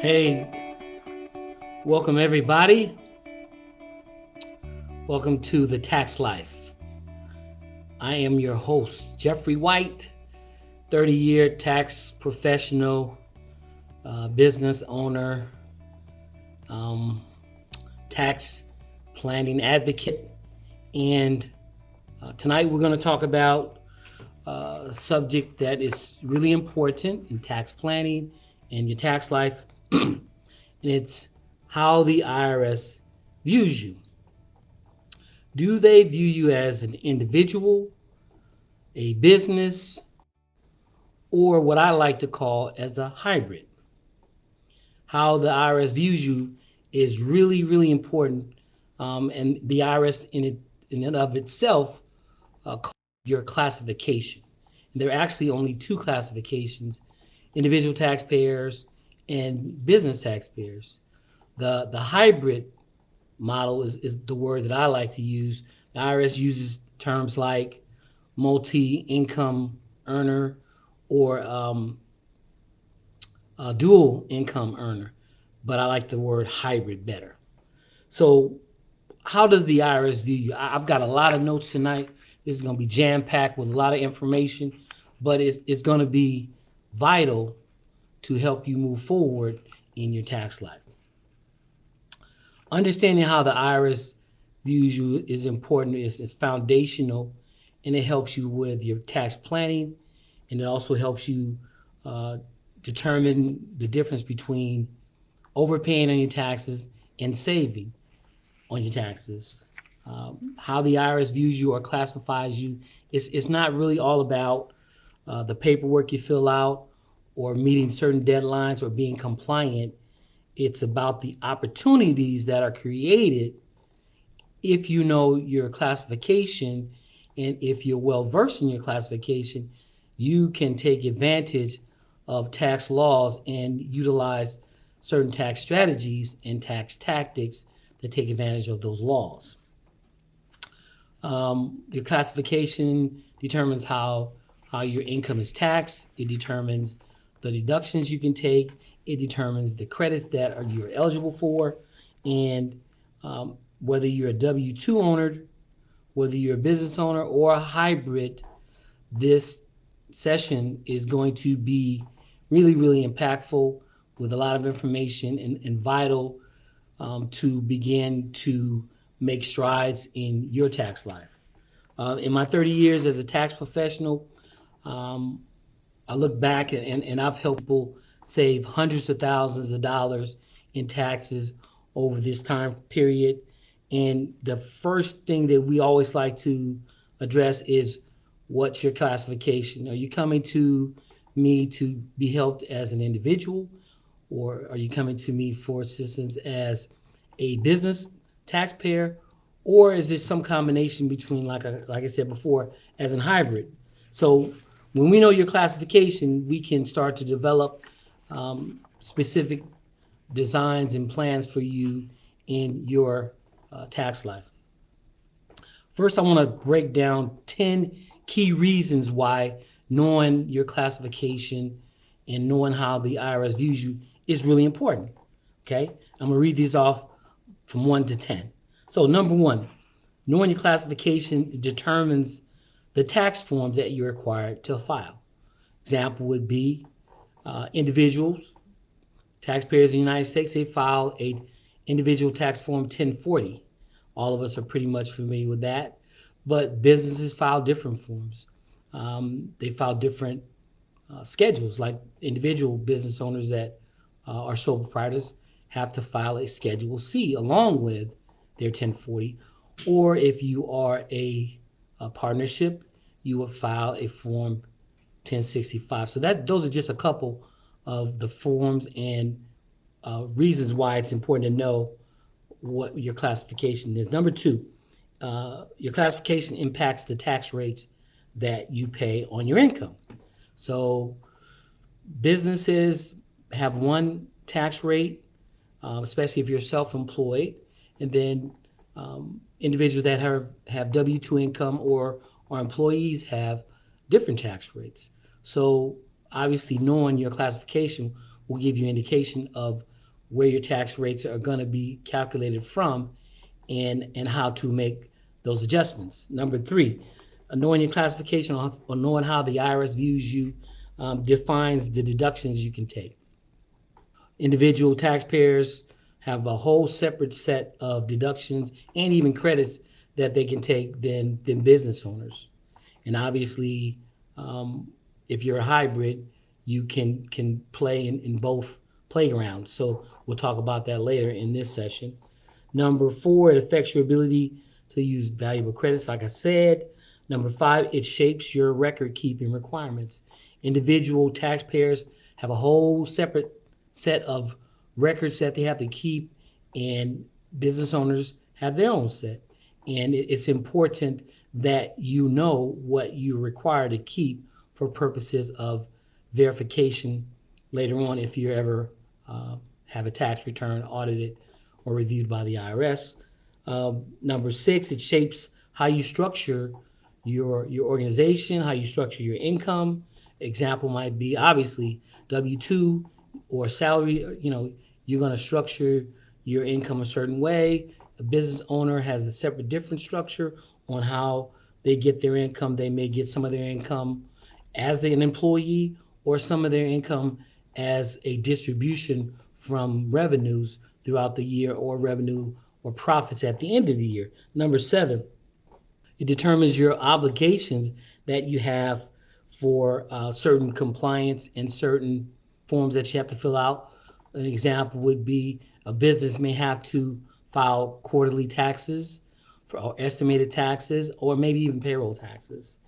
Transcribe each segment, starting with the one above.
Hey, welcome everybody. Welcome to the Tax Life. I am your host, Jeffrey White, 30-year tax professional, business owner, um, tax planning advocate. And tonight we're going to talk about a subject that is really important in tax planning and your tax life. And it's how the IRS views you. Do they view you as an individual, a business, or what I like to call as a hybrid? How the IRS views you is really, really important. And the IRS in and of itself calls your classification. And there are actually only two classifications: individual taxpayers and business taxpayers. The hybrid model is the word that I like to use. The IRS uses terms like multi-income earner or dual income earner, but I like the word hybrid better. So, how does the IRS view you? I've got a lot of notes tonight. This is going to be jam packed with a lot of information, but it's going to be vital to help you move forward in your tax life. Understanding how the IRS views you is important. It's foundational, and it helps you with your tax planning, and it also helps you uh, determine the difference between overpaying on your taxes and saving on your taxes. How the IRS views you or classifies you, it's not really all about the paperwork you fill out or meeting certain deadlines or being compliant. It's about the opportunities that are created if you know your classification, and if you're well versed in your classification, you can take advantage of tax laws and utilize certain tax strategies and tax tactics that take advantage of those laws. Your classification determines how your income is taxed. It determines the deductions you can take. It determines the credits that you're eligible for, and whether you're a W-2 owner, whether you're a business owner or a hybrid. This session is going to be really, really impactful with a lot of information and vital to begin to make strides in your tax life. In my 30 years as a tax professional, um, I look back and I've helped people save hundreds of thousands of dollars in taxes over this time period. And the first thing that we always like to address is, what's your classification? Are you coming to me to be helped as an individual, or are you coming to me for assistance as a business taxpayer, or is this some combination between, like I said before, as a hybrid? So when we know your classification, we can start to develop specific designs and plans for you in your tax life. First, I want to break down 10 key reasons why knowing your classification and knowing how the IRS views you is really important. Okay, I'm going to read these off from 1 to 10. So, number one, knowing your classification determines the tax forms that you're required to file. Example would be individuals, taxpayers in the United States, they file a individual tax form 1040. All of us are pretty much familiar with that. But businesses file different forms. They file different schedules, like individual business owners that are sole proprietors have to file a Schedule C along with their 1040. Or if you are a partnership, you would file a Form 1065. So those are just a couple of the forms and reasons why it's important to know what your classification is. Number two, your classification impacts the tax rates that you pay on your income. So businesses have one tax rate, especially if you're self-employed, and then individuals that have W-2 income or employees have different tax rates. So obviously knowing your classification will give you indication of where your tax rates are going to be calculated from, and how to make those adjustments. Number three, knowing your classification or knowing how the IRS views you defines the deductions you can take. Individual taxpayers have a whole separate set of deductions and even credits that they can take than business owners. And obviously, if you're a hybrid, you can play in both playgrounds. So we'll talk about that later in this session. Number four, it affects your ability to use valuable credits, like I said. Number five, it shapes your record keeping requirements. Individual taxpayers have a whole separate set of records that they have to keep, and business owners have their own set. And it's important that you know what you're required to keep for purposes of verification later on if you ever have a tax return audited or reviewed by the IRS. Number six, it shapes how you structure your organization, how you structure your income. Example might be obviously W-2 or salary. You're going to structure your income a certain way. A business owner has a separate, different structure on how they get their income. They may get some of their income as an employee or some of their income as a distribution from revenues throughout the year or revenue or profits at the end of the year. Number seven, it determines your obligations that you have for certain compliance and certain forms that you have to fill out. An example would be a business may have to file quarterly taxes or estimated taxes or maybe even payroll taxes.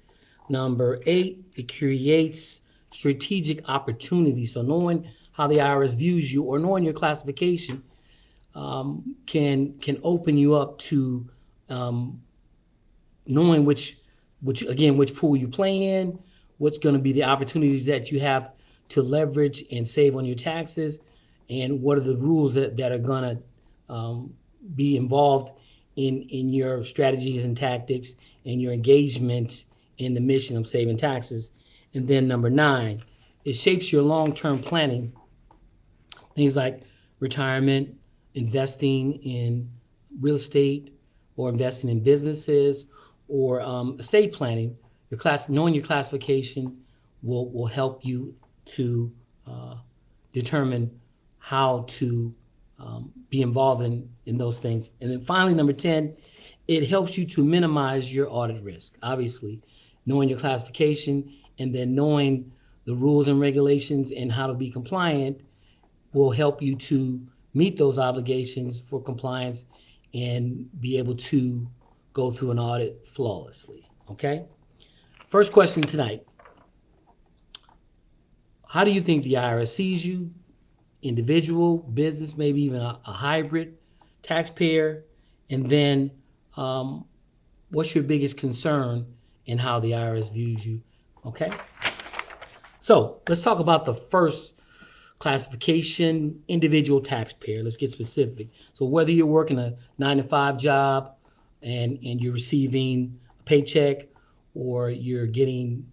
Number eight, it creates strategic opportunities. So knowing how the IRS views you or knowing your classification can open you up to knowing which pool you play in, what's going to be the opportunities that you have to leverage and save on your taxes, and what are the rules that are going to be involved in your strategies and tactics and your engagement in the mission of saving taxes. And then number nine, it shapes your long-term planning. Things like retirement, investing in real estate, or investing in businesses, or estate planning. Knowing your classification will help you to determine how to be involved in those things. And then finally, number 10, it helps you to minimize your audit risk. Obviously, knowing your classification and then knowing the rules and regulations and how to be compliant will help you to meet those obligations for compliance and be able to go through an audit flawlessly. Okay? First question tonight. How do you think the IRS sees you? Individual, business, maybe even a hybrid, taxpayer? And then what's your biggest concern in how the IRS views you? Okay? So let's talk about the first classification, individual taxpayer. Let's get specific. So whether you're working a 9-to-5 job and you're receiving a paycheck, or you're getting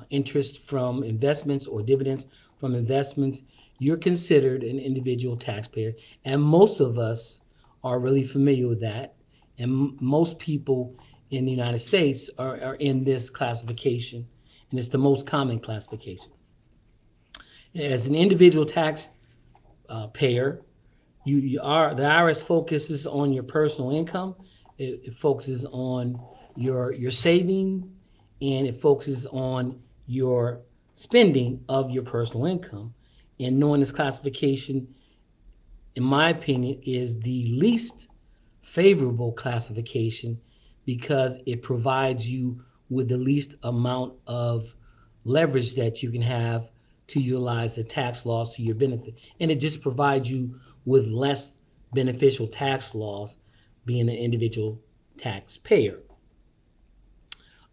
interest from investments or dividends from investments, you're considered an individual taxpayer. And most of us are really familiar with that. And most people in the United States are in this classification. And it's the most common classification. As an individual tax payer, the IRS focuses on your personal income. It focuses on your saving, and it focuses on your spending of your personal income. And knowing this classification, in my opinion, is the least favorable classification because it provides you with the least amount of leverage that you can have to utilize the tax laws to your benefit. And it just provides you with less beneficial tax laws being an individual taxpayer.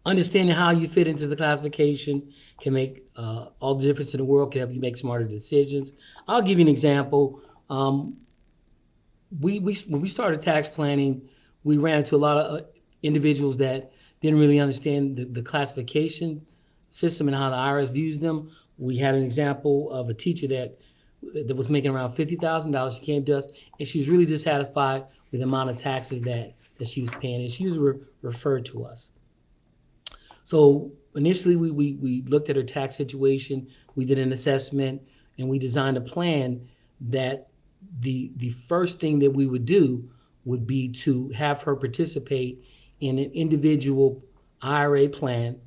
Understanding how you fit into the classification can make all the difference in the world, can help you make smarter decisions. I'll give you an example. When we started tax planning, we ran into a lot of individuals that didn't really understand the classification system and how the IRS views them. We had an example of a teacher that that was making around $50,000. She came to us, and she was really dissatisfied with the amount of taxes that she was paying, and she was referred to us. So initially, we looked at her tax situation, we did an assessment, and we designed a plan that the first thing that we would do would be to have her participate in an individual IRA plan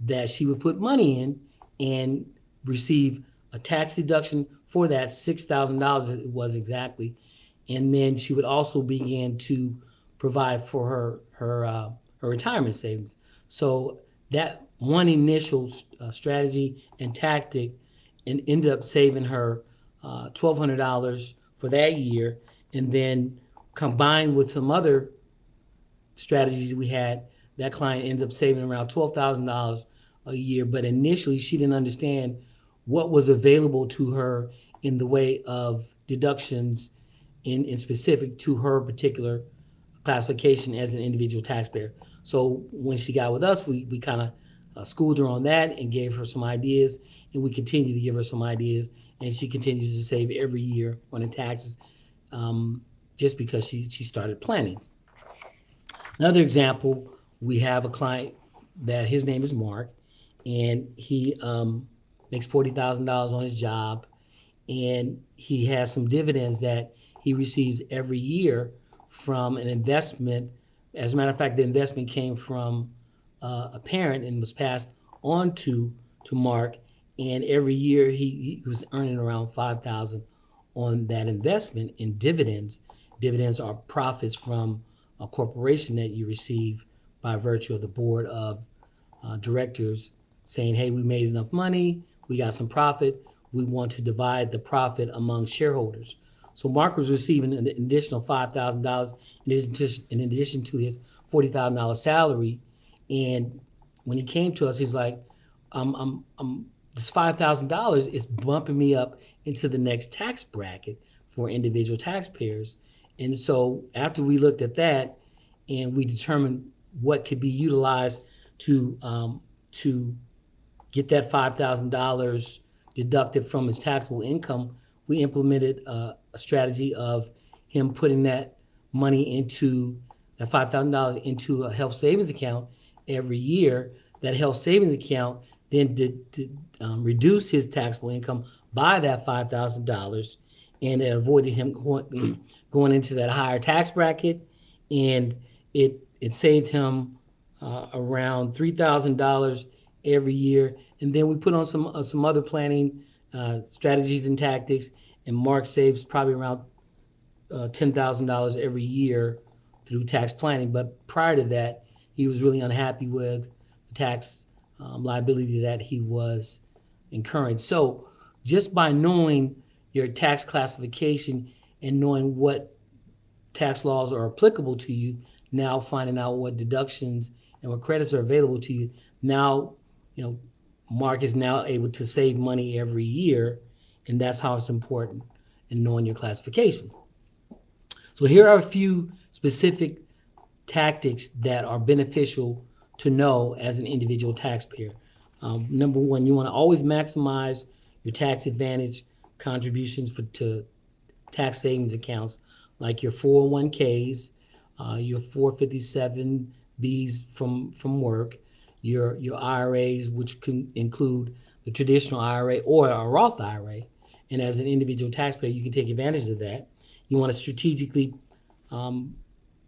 that she would put money in and receive a tax deduction for that $6,000 it was exactly, and then she would also begin to provide for her retirement savings. So that one initial strategy and tactic and ended up saving her $1,200 for that year, and then combined with some other strategies we had, that client ends up saving around $12,000 a year. But initially, she didn't understand what was available to her in the way of deductions in specific to her particular classification as an individual taxpayer. So when she got with us, we kind of schooled her on that and gave her some ideas, and we continue to give her some ideas, and she continues to save every year on the taxes, um, just because she started planning. Another example, we have a client that his name is Mark, and he makes $40,000 on his job, and he has some dividends that he receives every year from an investment. As a matter of fact, the investment came from a parent and was passed on to Mark, and every year he was earning around 5,000 on that investment in dividends. Dividends are profits from a corporation that you receive by virtue of the board of directors saying, hey, we made enough money, we got some profit, we want to divide the profit among shareholders. So Mark was receiving an additional $5,000 in addition to his $40,000 salary. And when he came to us, he was like, this $5,000 is bumping me up into the next tax bracket for individual taxpayers. And so after we looked at that and we determined what could be utilized to get that $5,000 deducted from his taxable income, we implemented a strategy of him putting that money into that $5,000 into a health savings account every year. That health savings account then reduce his taxable income by that $5,000, and it avoided him going into that higher tax bracket, and it saved him around $3,000 every year. And then we put on some other planning strategies and tactics, and Mark saves probably around $10,000 every year through tax planning. But prior to that, he was really unhappy with the tax liability that he was incurring. So just by knowing your tax classification and knowing what tax laws are applicable to you, now finding out what deductions and what credits are available to you, now, you know, Mark is now able to save money every year, and that's how it's important in knowing your classification. So here are a few specific tactics that are beneficial to know as an individual taxpayer. Number one, you want to always maximize your tax advantage contributions to tax savings accounts like your 401ks, your 457Bs from work, your IRAs, which can include the traditional IRA or a Roth IRA. And as an individual taxpayer, you can take advantage of that. You want to strategically um,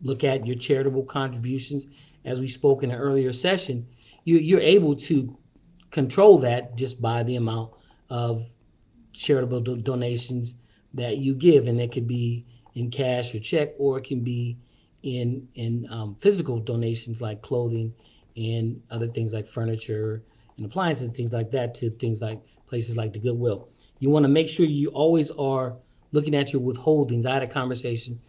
look at your charitable contributions. As we spoke in an earlier session, you're able to control that just by the amount of charitable donations that you give, and it could be in cash or check, or it can be in physical donations like clothing and other things like furniture and appliances, things like that, to things like places like the Goodwill. You want to make sure you always are looking at your withholdings. I had a conversation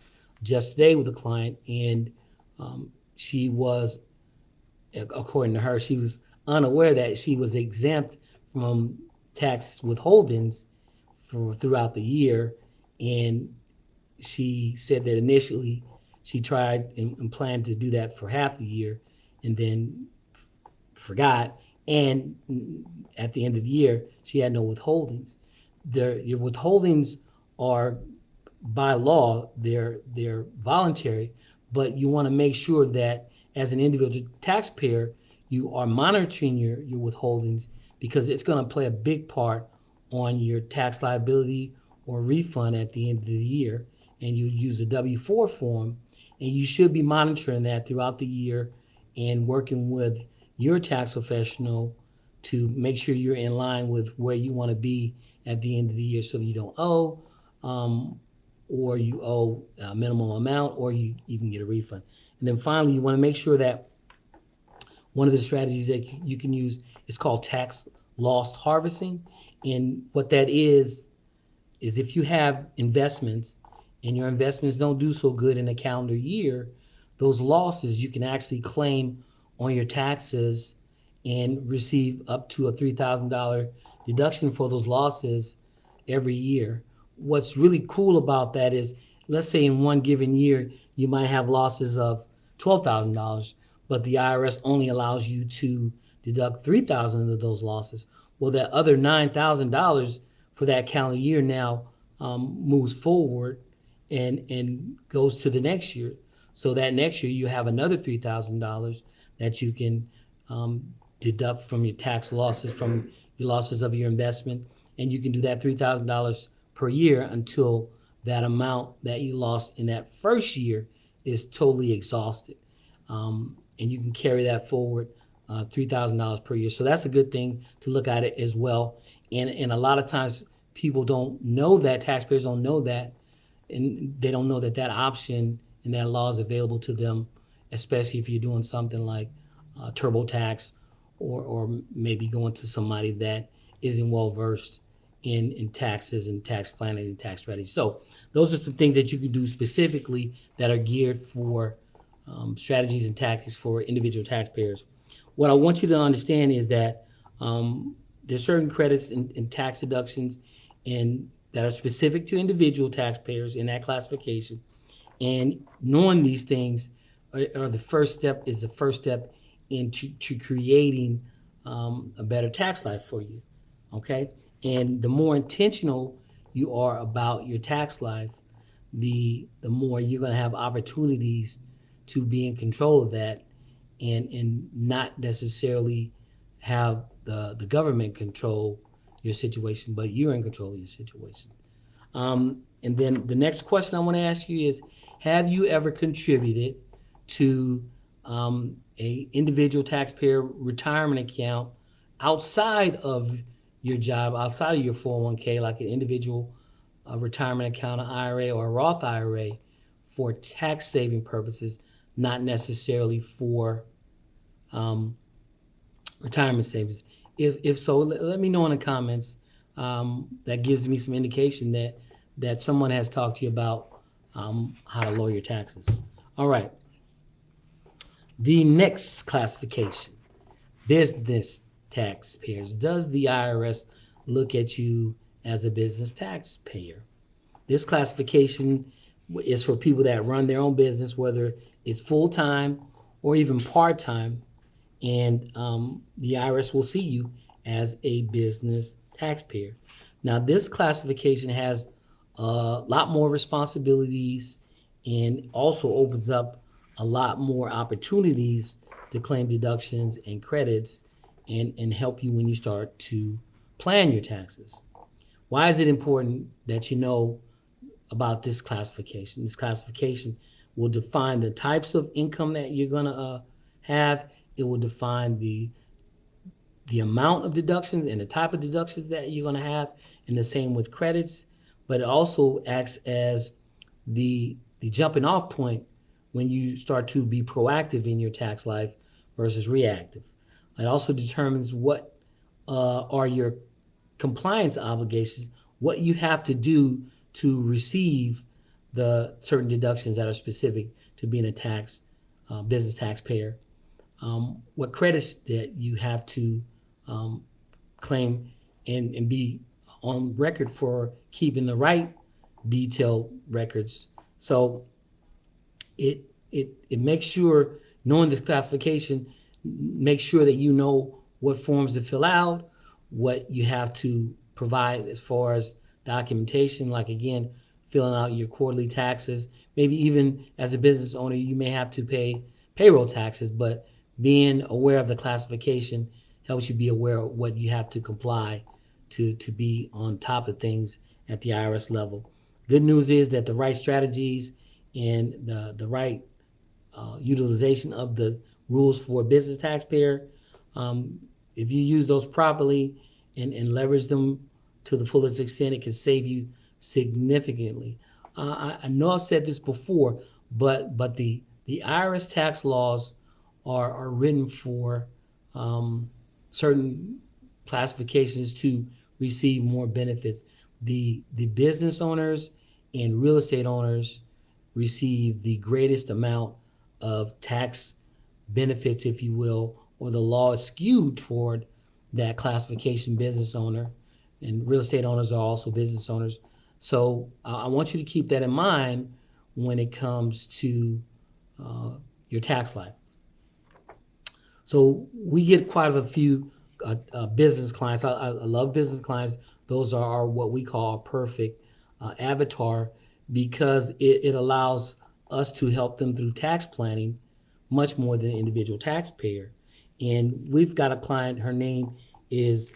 just today with a client, and um, she was, according to her, she was unaware that she was exempt from tax withholdings for throughout the year, and she said that initially she tried and planned to do that for half the year, and then forgot, and at the end of the year she had no withholdings. your withholdings are by law, they're voluntary, but you want to make sure that as an individual taxpayer, you are monitoring your withholdings because it's going to play a big part on your tax liability or refund at the end of the year. And you use a W-4 form, and you should be monitoring that throughout the year and working with your tax professional to make sure you're in line with where you want to be at the end of the year so that you don't owe. Or you owe a minimum amount, or you can get a refund. And then finally, you want to make sure that one of the strategies that you can use is called tax loss harvesting. And what that is if you have investments and your investments don't do so good in a calendar year, those losses you can actually claim on your taxes and receive up to a $3,000 deduction for those losses every year. What's really cool about that is, let's say in one given year, you might have losses of $12,000, but the IRS only allows you to deduct $3,000 of those losses. Well, that other $9,000 for that calendar year now moves forward and goes to the next year. So that next year you have another $3,000 that you can deduct from your tax losses, from your losses of your investment, and you can do that $3,000 per year until that amount that you lost in that first year is totally exhausted. And you can carry that forward $3,000 per year. So that's a good thing to look at it as well. And a lot of times people don't know that, taxpayers don't know that, and they don't know that that option and that law is available to them, especially if you're doing something like TurboTax, or maybe going to somebody that isn't well versed in taxes and tax planning and tax strategy. So those are some things that you can do specifically that are geared for strategies and tactics for individual taxpayers. What I want you to understand is that there's certain credits and tax deductions and that are specific to individual taxpayers in that classification. And knowing these things are the first step into creating a better tax life for you. Okay, and the more intentional you are about your tax life, the more you're going to have opportunities to be in control of that, and not necessarily have the government control your situation, but you're in control of your situation. And then the next question I want to ask you is, have you ever contributed to a individual taxpayer retirement account outside of your job, outside of your 401k, like an individual retirement account, an IRA or a Roth IRA, for tax saving purposes, not necessarily for um, retirement savings? If so, let me know in the comments. That gives me some indication that someone has talked to you about how to lower your taxes. All right. The next classification, business taxpayers. Does the IRS look at you as a business taxpayer? This classification is for people that run their own business, whether it's full time or even part time, and the IRS will see you as a business taxpayer. Now, this classification has a lot more responsibilities and also opens up a lot more opportunities to claim deductions and credits, and help you when you start to plan your taxes. Why is it important that you know about this classification? This classification will define the types of income that you're going to have. It will define the amount of deductions and the type of deductions that you're going to have, and the same with credits. But it also acts as the jumping off point when you start to be proactive in your tax life versus reactive. It also determines what are your compliance obligations, what you have to do to receive the certain deductions that are specific to being a business taxpayer, what credits that you have to claim, and be on record for keeping the right detailed records. So it makes sure, knowing this classification, make sure that you know what forms to fill out, what you have to provide as far as documentation, like again, filling out your quarterly taxes. Maybe even as a business owner, you may have to pay payroll taxes, but being aware of the classification helps you be aware of what you have to comply to be on top of things at the IRS level. Good news is that the right strategies and the right utilization of the rules for a business taxpayer, um, if you use those properly and leverage them to the fullest extent, it can save you significantly. I know I've said this before, but the IRS tax laws are written for um, certain classifications to receive more benefits. The business owners and real estate owners receive the greatest amount of tax benefits, if you will, or the law is skewed toward that classification business owner, and real estate owners are also business owners. So I want you to keep that in mind when it comes to uh, your tax life. So we get quite a few business clients. I love business clients. Those are what we call a perfect avatar because it allows us to help them through tax planning much more than an individual taxpayer. And we've got a client, her name is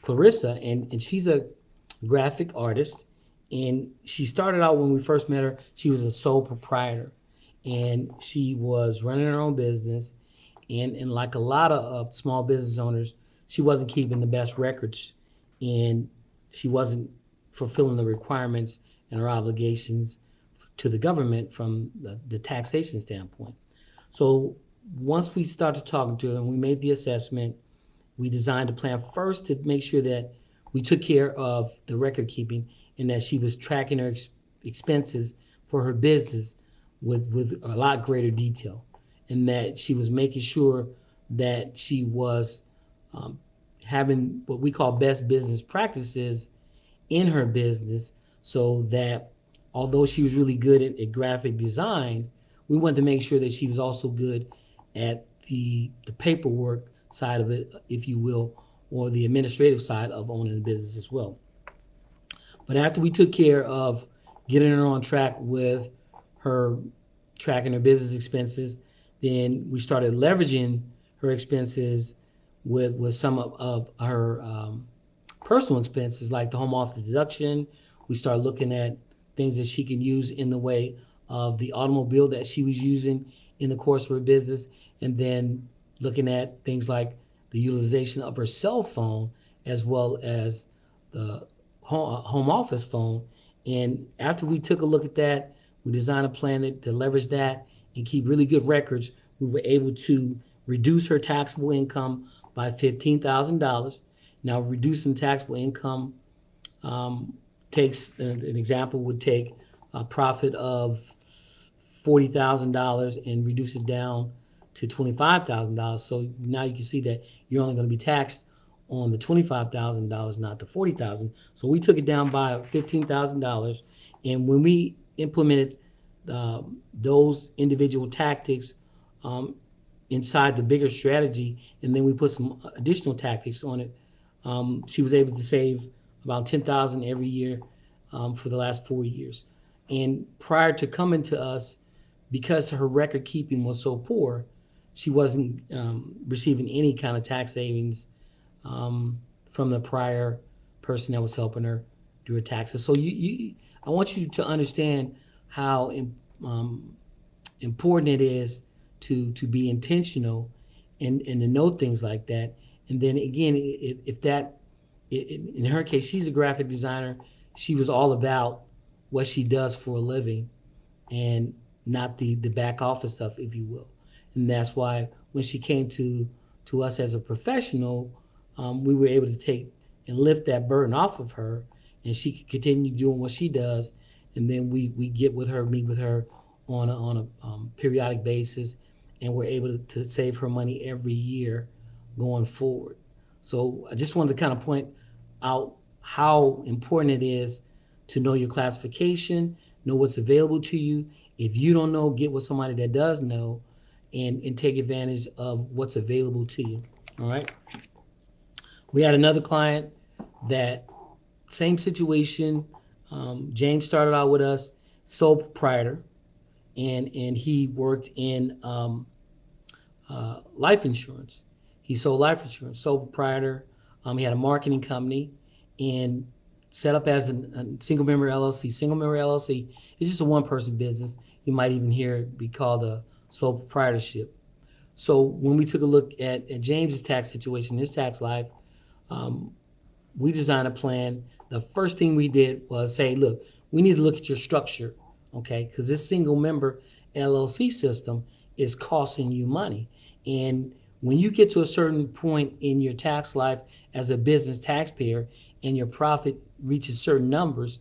Clarissa, and she's a graphic artist. And she started out when we first met her, she was a sole proprietor. And she was running her own business and like a lot of small business owners, she wasn't keeping the best records, and she wasn't fulfilling the requirements and her obligations to the government from the taxation standpoint. So once we started talking to her and we made the assessment, we designed a plan first to make sure that we took care of the record keeping and that she was tracking her expenses for her business with a lot greater detail, and that she was making sure that she was um, having what we call best business practices in her business, so that although she was really good at graphic design, we wanted to make sure that she was also good at the paperwork side of it, if you will, or the administrative side of owning a business as well. But after we took care of getting her on track with her tracking her business expenses, then we started leveraging her expenses with some of her personal expenses like the home office deduction. We started looking at things that she can use in the way of the automobile that she was using in the course of her business, and then looking at things like the utilization of her cell phone as well as the home office phone. And after we took a look at that, we designed a plan to leverage that and keep really good records. We were able to reduce her taxable income by $15,000. Now, reducing taxable income um, takes an example would take a profit of $40,000 and reduce it down to $25,000. So now you can see that you're only going to be taxed on the $25,000, not the $40,000. So we took it down by $15,000, and when we implemented those individual tactics um, inside the bigger strategy, and then we put some additional tactics on it, she was able to save about $10,000 every year for the last 4 years. And prior to coming to us, because her record keeping was so poor, she wasn't receiving any kind of tax savings from the prior person that was helping her do her taxes. So I want you to understand how um, important it is to be intentional and to know things like that. And then again, if that, in her case, she's a graphic designer. She was all about what she does for a living and not the back office stuff, if you will. And that's why when she came to us as a professional, we were able to take and lift that burden off of her, and she could continue doing what she does. And then we get with her, meet with her on a periodic basis, and we're able to save her money every year going forward. So I just wanted to kind of point out how important it is to know your classification, know what's available to you. If you don't know, get with somebody that does know, and take advantage of what's available to you. All right. We had another client that Same situation. James started out with us, sole proprietor, and he worked in life insurance. He sold life insurance, sole proprietor. He had a marketing company and set up as a single member LLC. Single member LLC is just a one person business. You might even hear it be called a sole proprietorship. So when we took a look at James's tax situation, his tax life, um, we designed a plan. The first thing we did was say, look, we need to look at your structure, okay? Because this single member LLC system is costing you money. And when you get to a certain point in your tax life as a business taxpayer and your profit reaches certain numbers,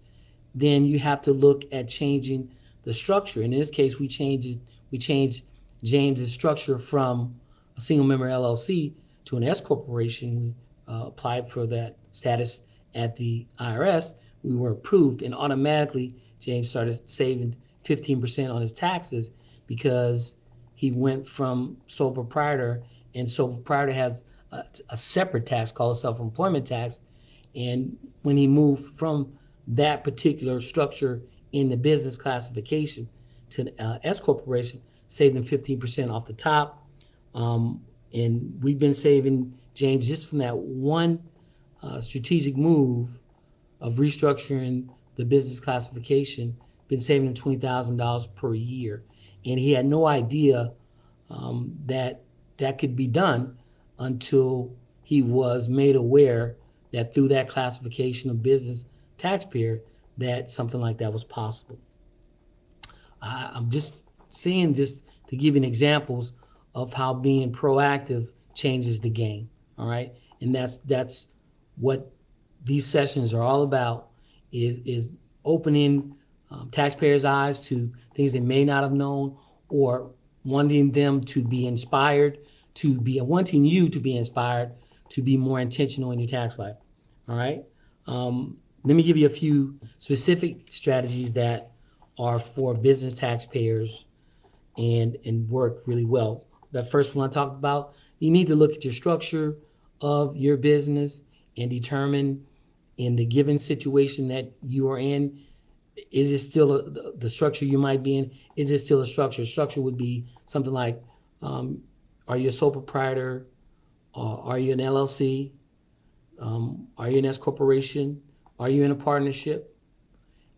then you have to look at changing the structure. In this case, we changed James's structure from a single member LLC to an S corporation. We applied for that status at the IRS. We were approved, and automatically James started saving 15% on his taxes because he went from sole proprietor, and sole proprietor has a separate tax called self-employment tax. And when he moved from that particular structure in the business classification to S corporation, saving 15% off the top. And we've been saving James just from that one strategic move of restructuring the business classification, been saving him $20,000 per year. And he had no idea that that could be done until he was made aware that through that classification of business taxpayer, that something like that was possible. I'm just saying this to give you examples of how being proactive changes the game. All right, and that's what these sessions are all about. Is opening taxpayers' eyes to things they may not have known, or wanting them to be inspired, wanting you to be inspired to be more intentional in your tax life. All right. Let me give you a few specific strategies that are for business taxpayers and work really well. The first one I talked about, you need to look at your structure of your business and determine in the given situation that you are in, is it still the structure you might be in? Is it still a structure? Structure would be something like, are you a sole proprietor? Are you an LLC? Are you an S corporation? Are you in a partnership?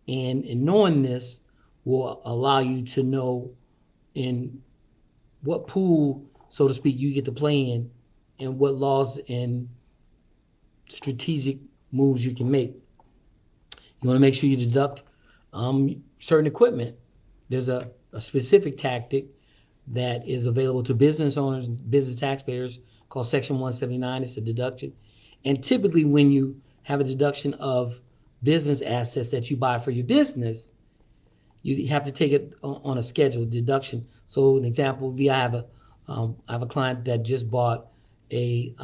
And knowing this will allow you to know in what pool, so to speak, you get to play in, and what laws and strategic moves you can make. You want to make sure you deduct certain equipment. There's a specific tactic that is available to business owners and business taxpayers called Section 179. It's a deduction. And typically, when you have a deduction of business assets that you buy for your business, you have to take it on a scheduled deduction. So, an example, I have a client that just bought a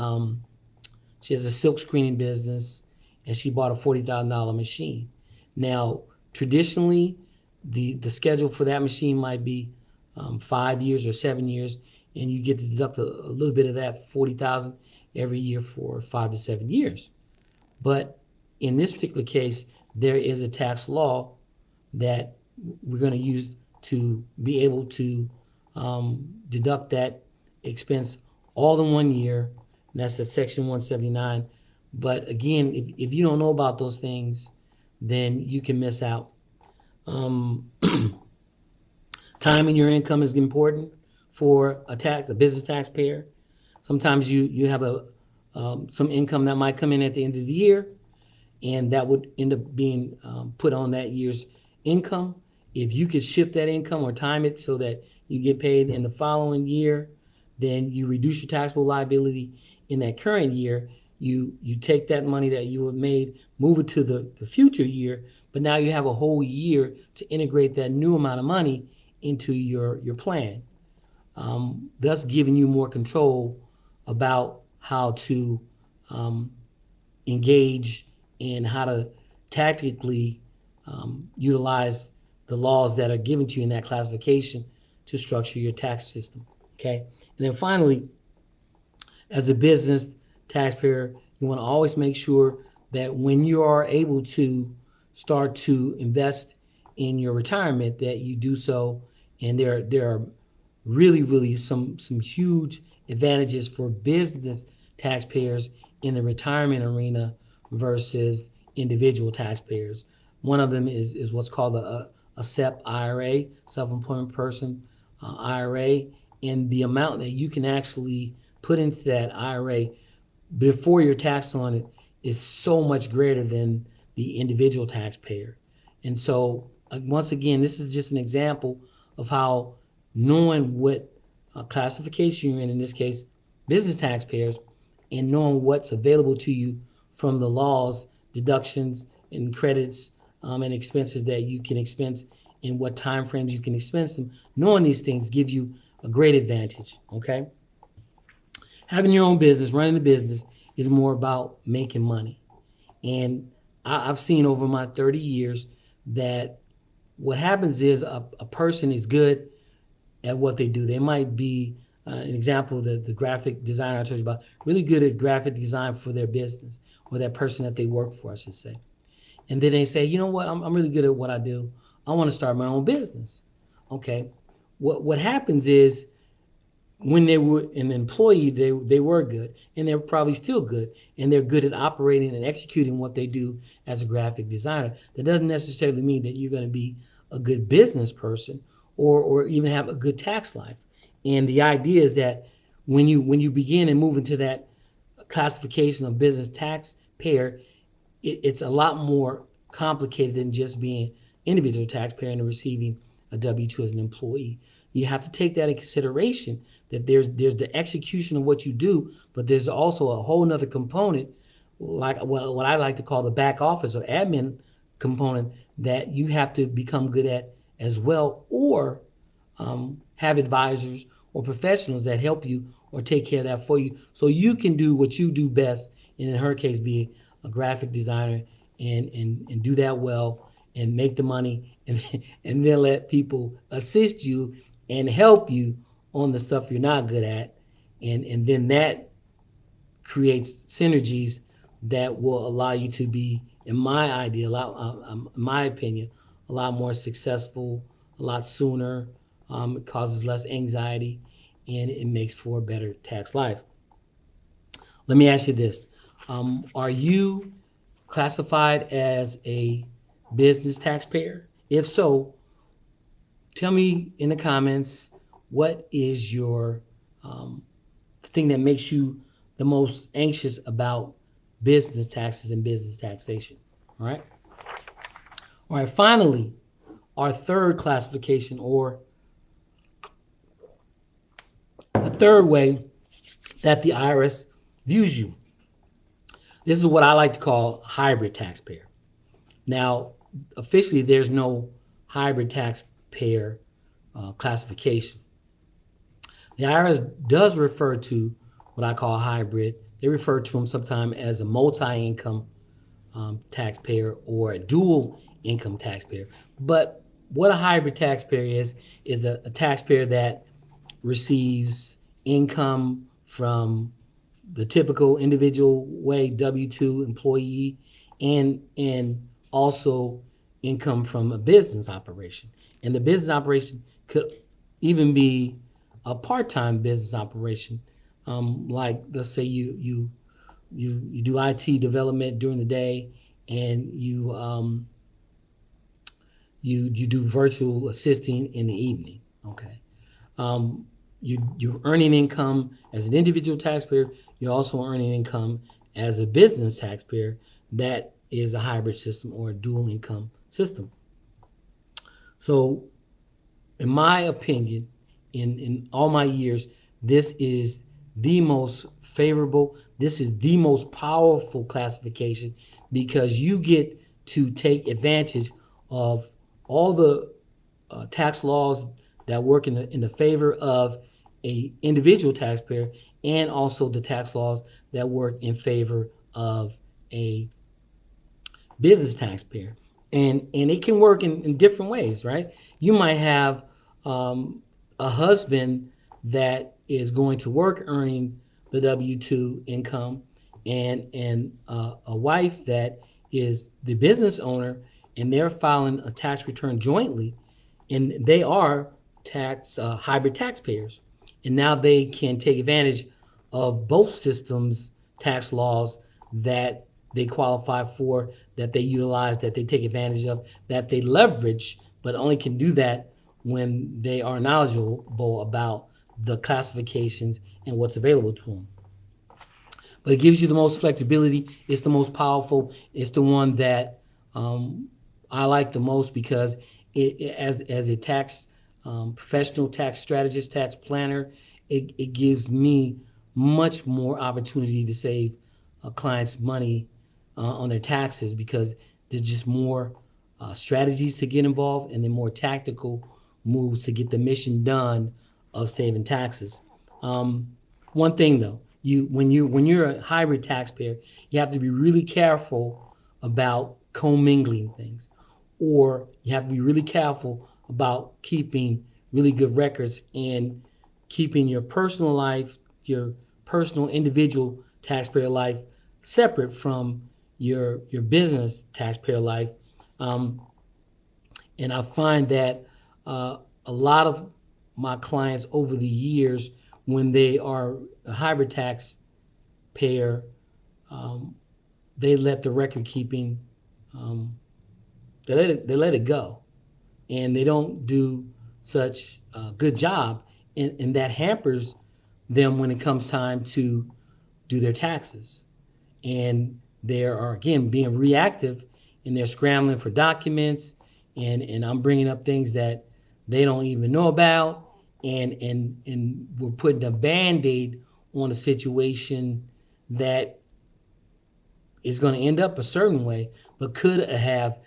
she has a silk screening business, and she bought a $40,000 machine. Now, traditionally, the schedule for that machine might be 5 years or 7 years, and you get to deduct a little bit of that 40,000 every year for 5 to 7 years. But in this particular case, there is a tax law that we're going to use to be able to deduct that expense all in 1 year, and that's the Section 179. But again, if you don't know about those things, then you can miss out. Um, Time in your income is important for a business taxpayer. Sometimes you have some income that might come in at the end of the year, and that would end up being put on that year's income. If you could shift that income or time it so that you get paid in the following year, then you reduce your taxable liability in that current year. You take that money that you have made, move it to the future year, but now you have a whole year to integrate that new amount of money into your plan, thus giving you more control about how to engage and how to tactically utilize the laws that are given to you in that classification to structure your tax system. Okay, and then finally, as a business taxpayer, you want to always make sure that when you are able to start to invest in your retirement, that you do so, and there are really some huge advantages for business taxpayers in the retirement arena versus individual taxpayers. One of them is what's called a SEP IRA, self-employment person IRA, and the amount that you can actually put into that IRA before your tax on it is so much greater than the individual taxpayer. And so, once again, this is just an example of how knowing what classification you're in this case, business taxpayers, and knowing what's available to you from the laws, deductions, and credits and expenses that you can expense and what time frames you can expense them. Knowing these things gives you a great advantage. Okay, having your own business, running a business, is more about making money. And I've seen over my 30 years that what happens is a person is good at what they do. They might be an example, the graphic designer I told you about, really good at graphic design for their business or that person that they work for, I should say. And then they say, you know what, I'm really good at what I do. I want to start my own business. Okay. What happens is when they were an employee, they were good, and they're probably still good, and they're good at operating and executing what they do as a graphic designer. That doesn't necessarily mean that you're going to be a good business person or even have a good tax life. And the idea is that when you begin and move into that classification of business taxpayer, it's a lot more complicated than just being individual taxpayer and receiving a W-2 as an employee. You have to take that in consideration, that there's the execution of what you do, but there's also a whole nother component, like what I like to call the back office or admin component, that you have to become good at as well, or have advisors or professionals that help you or take care of that for you, so you can do what you do best, and in her case be a graphic designer, and do that well and make the money, and then let people assist you and help you on the stuff you're not good at, and then that creates synergies that will allow you to be, in my idea, in my opinion, a lot more successful, a lot sooner. It causes less anxiety, and it makes for a better tax life. Let me ask you this: are you classified as a business taxpayer? If so, tell me in the comments, what is your thing that makes you the most anxious about business taxes and business taxation. All right. All right. Finally, our third classification, or the third way that the IRS views you. This is what I like to call hybrid taxpayer. Now, officially, there's no hybrid taxpayer classification. The IRS does refer to what I call hybrid. They refer to them sometimes as a multi-income taxpayer or a dual income taxpayer. But what a hybrid taxpayer is a taxpayer that receives income from the typical individual way, W-2 employee, and also income from a business operation. And the business operation could even be a part-time business operation, like let's say you do IT development during the day, and you do virtual assisting in the evening. Okay. You're earning income as an individual taxpayer. You're also earning income as a business taxpayer. That is a hybrid system or a dual income system. So, in my opinion, in all my years, this is the most favorable, this is the most powerful classification, because you get to take advantage of all the tax laws that work in the favor of a individual taxpayer, and also the tax laws that work in favor of a business taxpayer. And it can work in different ways, right? You might have a husband that is going to work earning the W-2 income, and a wife that is the business owner, and they're filing a tax return jointly, and they are tax hybrid taxpayers, and now they can take advantage of both systems tax laws that they qualify for, that they utilize, that they take advantage of, that they leverage, but only can do that when they are knowledgeable about the classifications and what's available to them. But it gives you the most flexibility. It's the most powerful. It's the one that um, I like the most because as a tax professional, tax strategist, tax planner, it gives me much more opportunity to save clients money on their taxes because there's just more strategies to get involved and then more tactical moves to get the mission done of saving taxes. Um, One thing though, when you're a hybrid taxpayer, you have to be really careful about commingling things, or you have to be really careful about keeping really good records and keeping your personal life, your personal individual taxpayer life separate from your business taxpayer life. Um, and I find that a lot of my clients over the years, when they are a hybrid taxpayer, um, they let the record keeping, um, they let it go, and they don't do such a good job, and that hampers them when it comes time to do their taxes. And they are again being reactive, and they're scrambling for documents, and I'm bringing up things that they don't even know about, and we're putting a band-aid on a situation that is going to end up a certain way, but could have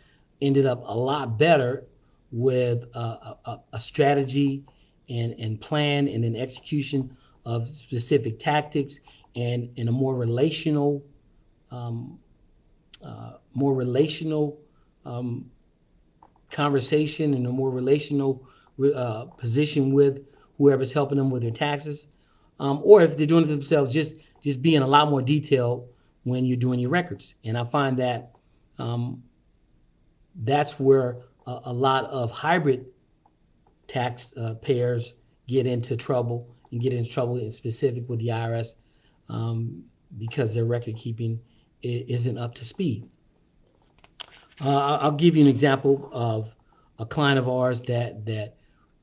ended up a lot better with a strategy and plan and an execution of specific tactics and a um, more relational um, conversation and a more relational position with whoever's helping them with their taxes, or if they're doing it themselves, just be in a lot more detail when you're doing your records. And I find that um, that's where a lot of hybrid tax payers get into trouble and get into trouble in specific with the IRS um, because their record keeping isn't up to speed. I'll give you an example of a client of ours that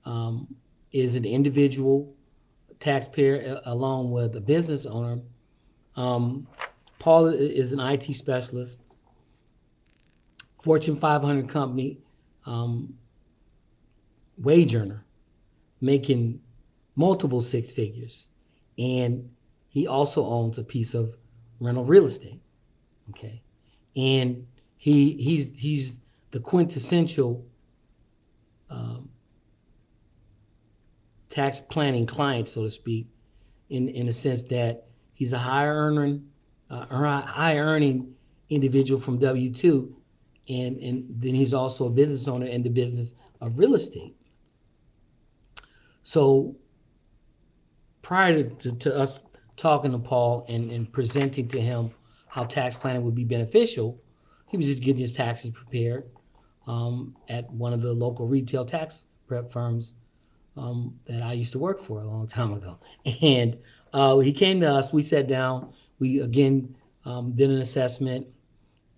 um, is an individual taxpayer along with a business owner. Um, Paul is an IT specialist, Fortune 500 company, um, wage earner, making multiple six figures, and he also owns a piece of rental real estate. Okay, and he's the quintessential um, tax planning client, so to speak, in the sense that he's a high earning individual from W-2, and then he's also a business owner in the business of real estate. So prior to us talking to Paul and presenting to him how tax planning would be beneficial, he was just getting his taxes prepared at one of the local retail tax prep firms that I used to work for a long time ago. And he came to us, we sat down, we again did an assessment,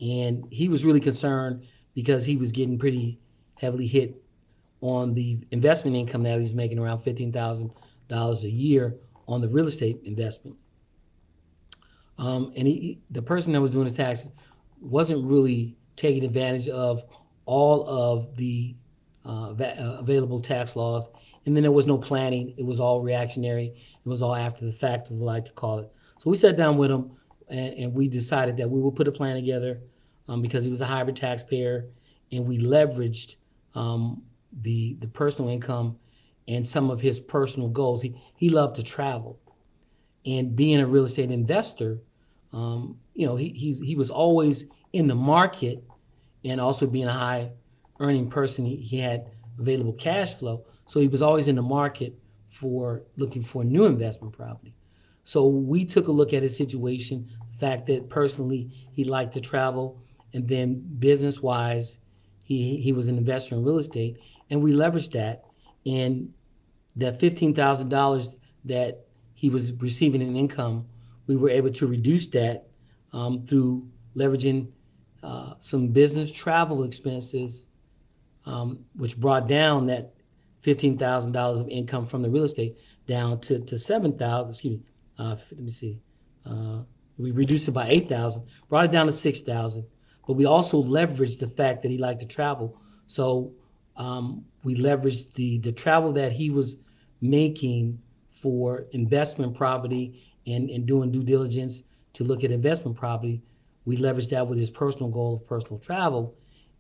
and he was really concerned because he was getting pretty heavily hit on the investment income that he was making, around $15,000 a year on the real estate investment. And the person that was doing the taxes wasn't really taking advantage of all of the available tax laws. And then there was no planning. It was all reactionary. It was all after the fact, as we like to call it. So we sat down with him, and we decided that we would put a plan together because he was a hybrid taxpayer, and we leveraged the personal income and some of his personal goals. He loved to travel, and being a real estate investor, he was always in the market, and also being a high earning person, he had available cash flow, so he was always in the market for looking for new investment property. So we took a look at his situation, fact that personally he liked to travel, and then business wise, he was an investor in real estate, and we leveraged that. And that $15,000 that he was receiving in income, we were able to reduce that through leveraging some business travel expenses, which brought down that $15,000 of income from the real estate down to 7,000. Excuse me. Let me see. Uh, we reduced it by 8,000, brought it down to 6,000. But we also leveraged the fact that he liked to travel. So we leveraged the travel that he was making for investment property and doing due diligence to look at investment property. We leveraged that with his personal goal of personal travel.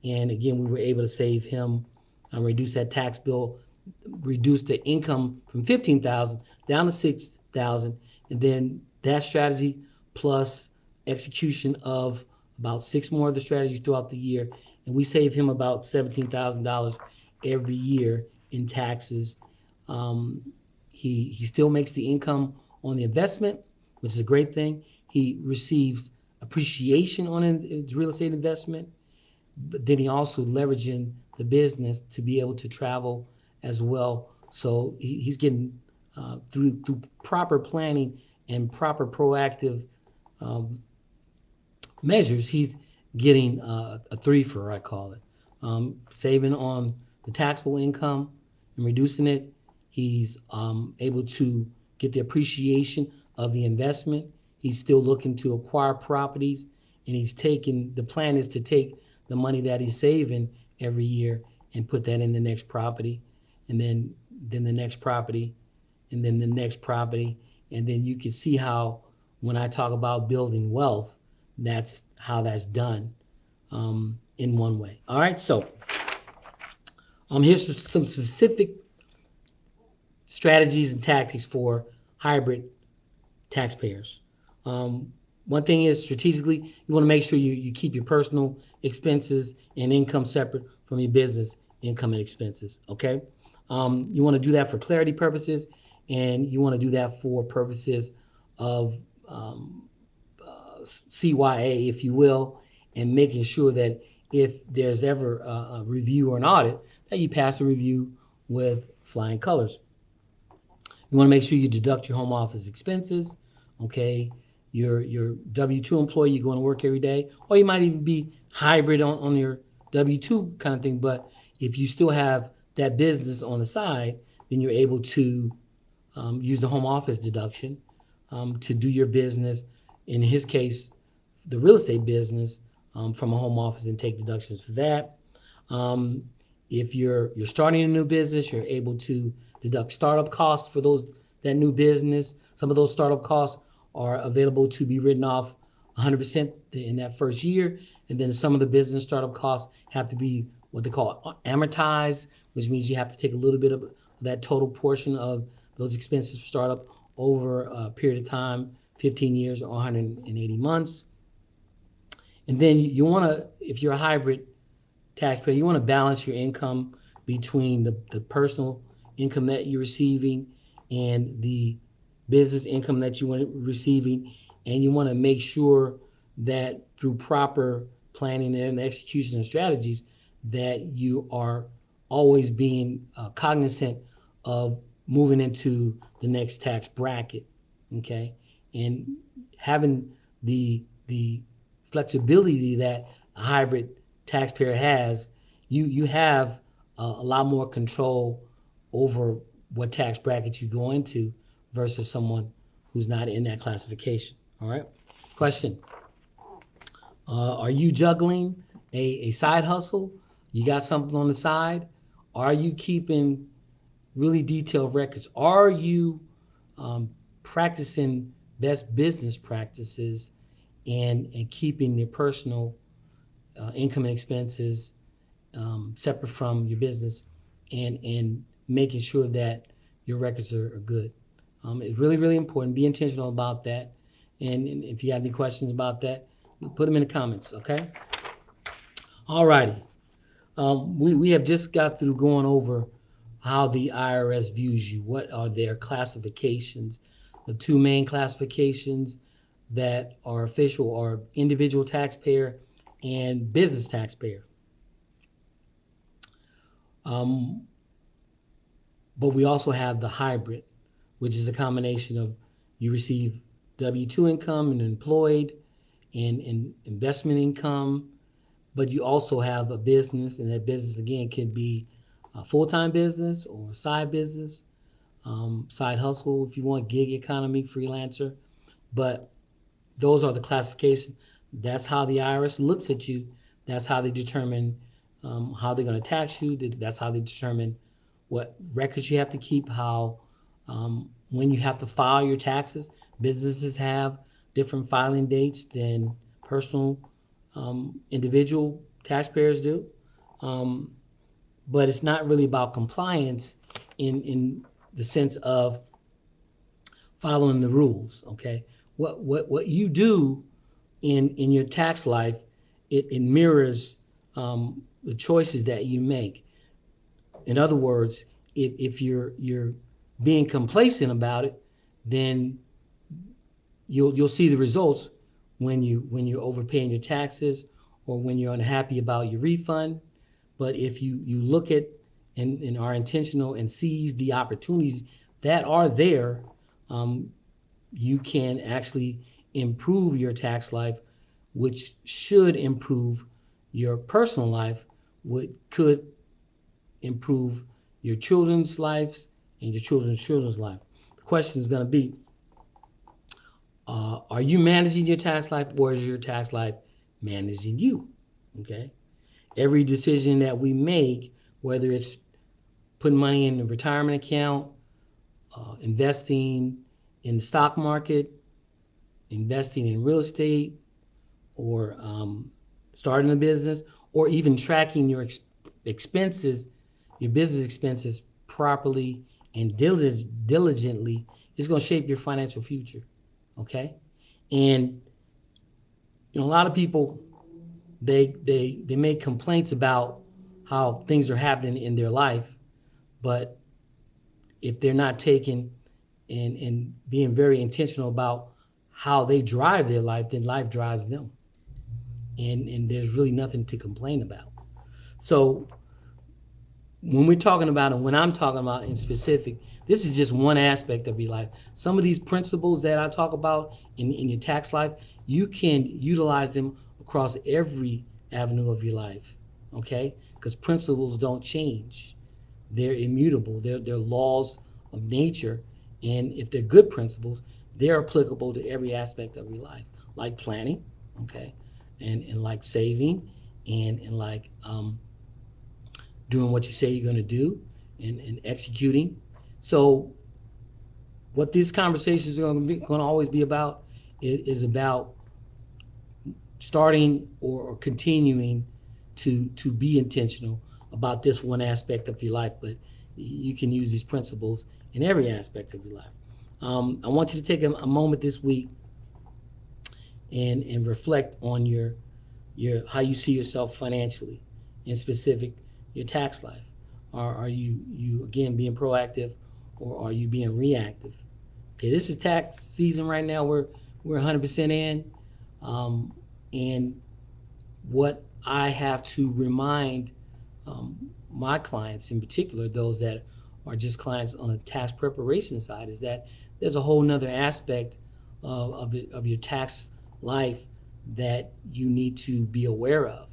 And again, we were able to save him, reduce that tax bill, reduce the income from 15,000 down to 6,000, and then that strategy plus execution of about six more of the strategies throughout the year, and we save him about $17,000 every year in taxes. Um, he still makes the income on the investment, which is a great thing. He receives appreciation on his real estate investment, but then he also leveraging the business to be able to travel as well. So he's getting through proper planning and proper proactive um, measures. He's getting a threefer, I call it, saving on the taxable income and reducing it. He's able to get the appreciation of the investment. He's still looking to acquire properties, and he's taking the plan is to take the money that he's saving every year and put that in the next property, and then the next property, and then the next property, and then you can see how when I talk about building wealth, that's how that's done in one way. All right, so here's some specific strategies and tactics for hybrid taxpayers. Um, One thing is strategically, you want to make sure you keep your personal expenses and income separate from your business income and expenses. Okay, you want to do that for clarity purposes, and you want to do that for purposes of CYA, if you will, and making sure that if there's ever a review or an audit, that you pass a review with flying colors. You want to make sure you deduct your home office expenses. Okay, your W-2 employee, you're going to work every day, or you might even be hybrid on your W-2 kind of thing. But if you still have that business on the side, then you're able to use the home office deduction to do your business. In his case, the real estate business from a home office and take deductions for that. Um, if you're starting a new business, you're able to deduct startup costs for those that new business. Some of those startup costs are available to be written off 100% in that first year, and then some of the business startup costs have to be what they call amortized, which means you have to take a little bit of that total portion of those expenses for startup over a period of time, 15 years or 180 months. And then you want to, if you're a hybrid taxpayer, you want to balance your income between the personal income that you're receiving and the business income that you are receiving. And you want to make sure that through proper planning and execution and strategies that you are always being cognizant of moving into the next tax bracket, okay? And having the flexibility that a hybrid taxpayer has, you have a lot more control over what tax bracket you go into versus someone who's not in that classification. All right. Question: are you juggling a side hustle? You got something on the side? Are you keeping really detailed records? Are you um, practicing best business practices and keeping your personal income and expenses separate from your business and making sure that your records are good? It's really, really important. Be intentional about that. And if you have any questions about that, put them in the comments, okay? All righty. We have just got through going over how the IRS views you. What are their classifications? The two main classifications, that are official are individual taxpayer and business taxpayer. Um, but we also have the hybrid, which is a combination of you receive W-2 income and employed and investment income, but you also have a business, and that business again can be a full-time business or a side business, side hustle if you want, gig economy, freelancer. But those are the classifications. That's how the IRS looks at you. That's how they determine how they're going to tax you. That's how they determine what records you have to keep, how when you have to file your taxes. Businesses have different filing dates than personal individual taxpayers do. Um, but it's not really about compliance in the sense of following the rules. Okay, what you do in your tax life, it mirrors the choices that you make. In other words, if you're being complacent about it, then you'll see the results when you're overpaying your taxes or when you're unhappy about your refund. But if you look at and are intentional and seize the opportunities that are there, um, you can actually improve your tax life, which should improve your personal life, what could improve your children's lives and your children's life. The question is going to be, are you managing your tax life, or is your tax life managing you? Okay. Every decision that we make, whether it's putting money in the retirement account, investing in the stock market, investing in real estate, or starting a business, or even tracking your expenses, your business expenses properly and diligently, is going to shape your financial future. Okay, and a lot of people they make complaints about how things are happening in their life, but if they're not taking and being very intentional about how they drive their life, then life drives them, and there's really nothing to complain about. So when we're talking about, and when I'm talking about in specific, this is just one aspect of your life. Some of these principles that I talk about in your tax life, you can utilize them across every avenue of your life, okay? Because principles don't change. They're immutable. They're laws of nature. And if they're good principles, they're applicable to every aspect of your life, like planning, okay? And like saving, and like doing what you say you're going to do, and executing. So what these conversations are going to always be about is about starting or continuing to be intentional about this one aspect of your life, but you can use these principles in every aspect of your life. I want you to take a moment this week and reflect on your how you see yourself financially, in specific your tax life. Are you again being proactive, or are you being reactive? Okay, this is tax season right now. We're 100% in, um, and what I have to remind my clients, in particular those that are just clients on the tax preparation side, is that there's a whole nother aspect of your tax life that you need to be aware of.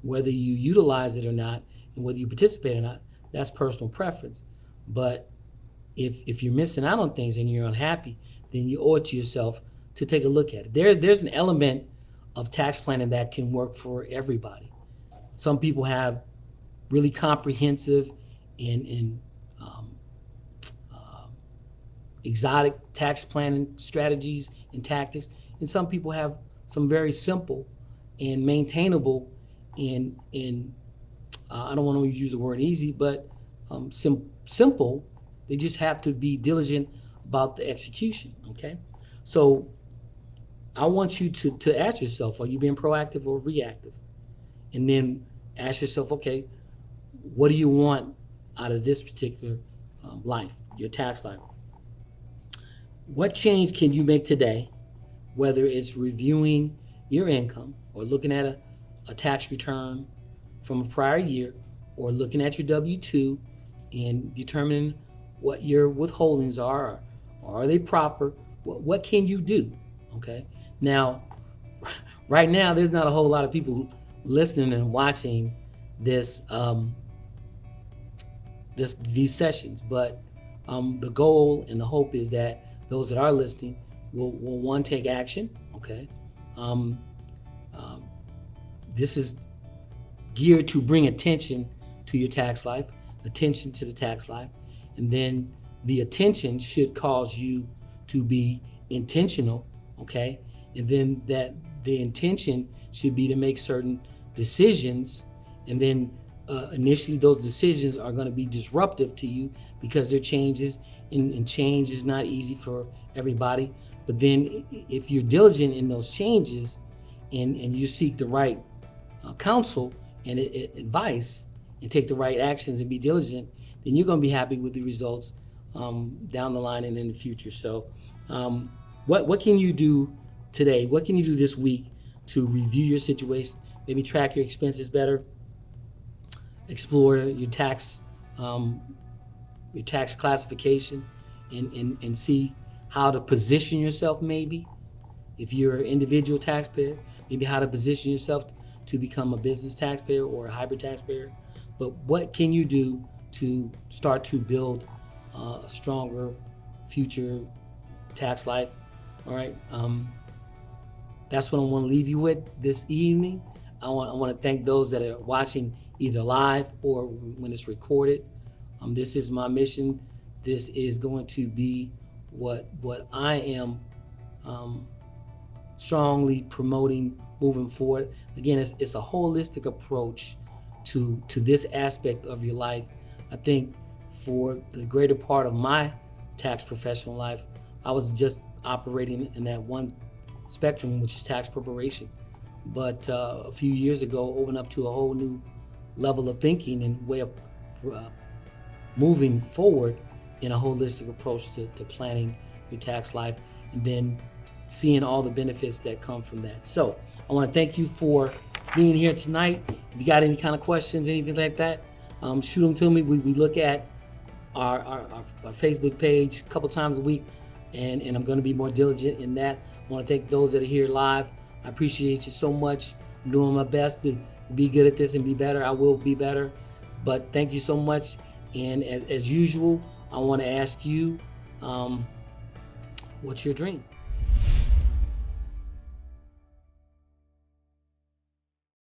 Whether you utilize it or not, and whether you participate or not, that's personal preference. But if you're missing out on things and you're unhappy, then you owe it to yourself to take a look at it. There's an element of tax planning that can work for everybody. Some people have really comprehensive and um, uh, exotic tax planning strategies and tactics, and some people have some very simple and maintainable and I don't want to use the word easy, but simple. They just have to be diligent about the execution. Okay, so I want you to ask yourself: are you being proactive or reactive? And then ask yourself, okay, what do you want out of this particular life, your tax life? What change can you make today whether it's reviewing your income or looking at a tax return from a prior year, or looking at your W-2 and determining what your withholdings are, or are they proper? What can you do? Okay. Now, right now, there's not a whole lot of people listening and watching this these sessions, but the goal and the hope is that those that are listening will one, take action. Okay. Um, um, this is geared to bring attention to your tax life, attention to the tax life, and then the attention should cause you to be intentional. Okay. And then that the intention should be to make certain decisions, and then initially those decisions are going to be disruptive to you because they're changes, and change is not easy for everybody. But then if you're diligent in those changes, and you seek the right counsel and advice, and take the right actions and be diligent, then you're going to be happy with the results down the line and in the future. So what can you do today? What can you do this week to review your situation, maybe track your expenses better, explore um, your tax classification, and see how to position yourself, maybe if you're an individual taxpayer, maybe how to position yourself to become a business taxpayer or a hybrid taxpayer. But what can you do to start to build a stronger future tax life? All right. That's what I want to leave you with this evening. I want to thank those that are watching either live or when it's recorded. This is my mission. This is going to be what I am strongly promoting moving forward. Again, it's a holistic approach to this aspect of your life. I think for the greater part of my tax professional life, I was just operating in that one spectrum, which is tax preparation. But a few years ago, opened up to a whole new level of thinking and way of moving forward in a holistic approach to planning your tax life, and then seeing all the benefits that come from that. So I want to thank you for being here tonight. If you got any kind of questions, anything like that, shoot them to me. We look at our Facebook page a couple times a week, and I'm going to be more diligent in that. I want to thank those that are here live. I appreciate you so much. I'm doing my best to be good at this and be better. I will be better, but thank you so much. And as usual, I want to ask you, what's your dream?